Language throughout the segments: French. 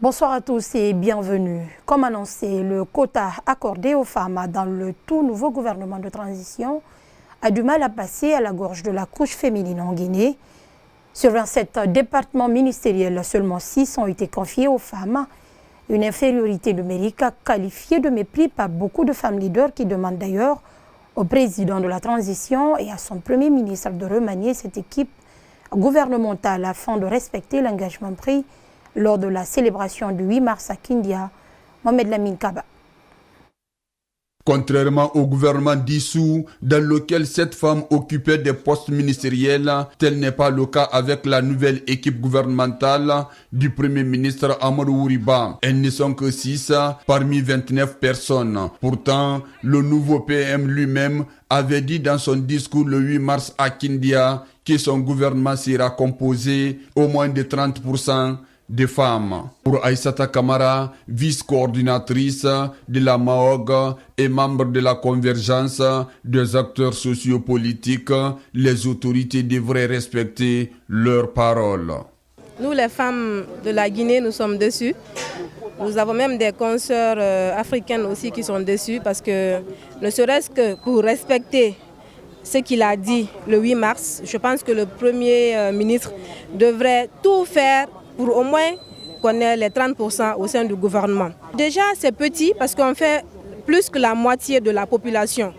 Bonsoir à tous et bienvenue. Comme annoncé, le quota accordé aux femmes dans le tout nouveau gouvernement de transition a du mal à passer à la gorge de la couche féminine en Guinée. Sur 27 départements ministériels, seulement 6 ont été confiés aux femmes. Une infériorité numérique qualifiée de mépris par beaucoup de femmes leaders qui demandent d'ailleurs au président de la transition et à son premier ministre de remanier cette équipe gouvernementale afin de respecter l'engagement pris lors de la célébration du 8 mars à Kindia. Mohamed Lamine Kaba. Contrairement au gouvernement dissous, dans lequel 7 femmes occupaient des postes ministériels, tel n'est pas le cas avec la nouvelle équipe gouvernementale du Premier ministre Amadou Ouriba. Elles ne sont que 6 parmi 29 personnes. Pourtant, le nouveau PM lui-même avait dit dans son discours le 8 mars à Kindia que son gouvernement sera composé au moins de 30% des femmes. Pour Aïssata Kamara, vice-coordinatrice de la MAOG et membre de la convergence des acteurs sociopolitiques, les autorités devraient respecter leurs paroles. Nous, les femmes de la Guinée, nous sommes dessus. Nous avons même des consoeurs africaines aussi qui sont dessus parce que, ne serait-ce que pour respecter ce qu'il a dit le 8 mars, je pense que le Premier ministre devrait tout faire pour au moins qu'on ait les 30% au sein du gouvernement. Déjà, c'est petit parce qu'on fait plus que la moitié de la population.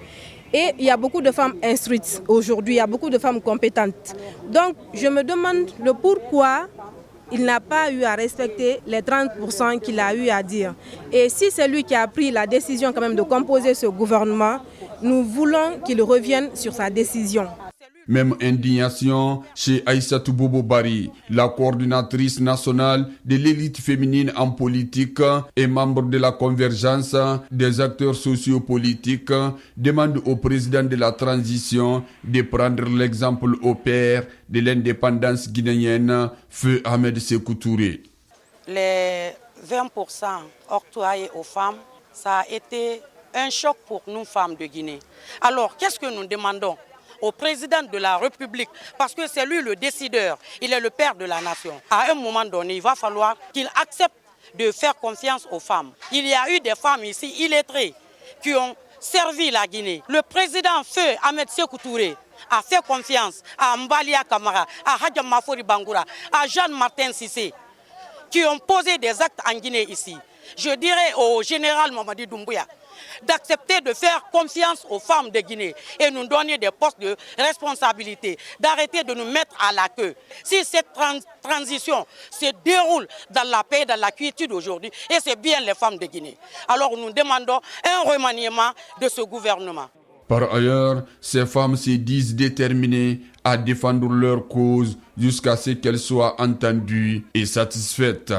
Et il y a beaucoup de femmes instruites aujourd'hui, il y a beaucoup de femmes compétentes. Donc, je me demande le pourquoi il n'a pas eu à respecter les 30% qu'il a eu à dire. Et si c'est lui qui a pris la décision quand même de composer ce gouvernement, nous voulons qu'il revienne sur sa décision. Même indignation chez Aïssatou Bobo Bari, la coordinatrice nationale de l'élite féminine en politique et membre de la convergence des acteurs sociopolitiques, demande au président de la transition de prendre l'exemple au père de l'indépendance guinéenne, Feu Ahmed Sékou Touré. Les 20% octroyés aux femmes, ça a été un choc pour nous femmes de Guinée. Alors, qu'est-ce que nous demandons au président de la République, parce que c'est lui le décideur, il est le père de la nation. À un moment donné, il va falloir qu'il accepte de faire confiance aux femmes. Il y a eu des femmes ici illettrées qui ont servi la Guinée. Le président Feu Ahmed Sékou Touré a fait confiance à Mbalia Kamara, à Hadjam Mafori Bangoura, à Jean-Martin Sissé, qui ont posé des actes en Guinée ici. Je dirais au général Mamadi Doumbouya d'accepter de faire confiance aux femmes de Guinée et nous donner des postes de responsabilité, d'arrêter de nous mettre à la queue. Si cette transition se déroule dans la paix, dans la quiétude aujourd'hui, et c'est bien les femmes de Guinée, alors nous demandons un remaniement de ce gouvernement. Par ailleurs, ces femmes se disent déterminées à défendre leur cause jusqu'à ce qu'elles soient entendues et satisfaites.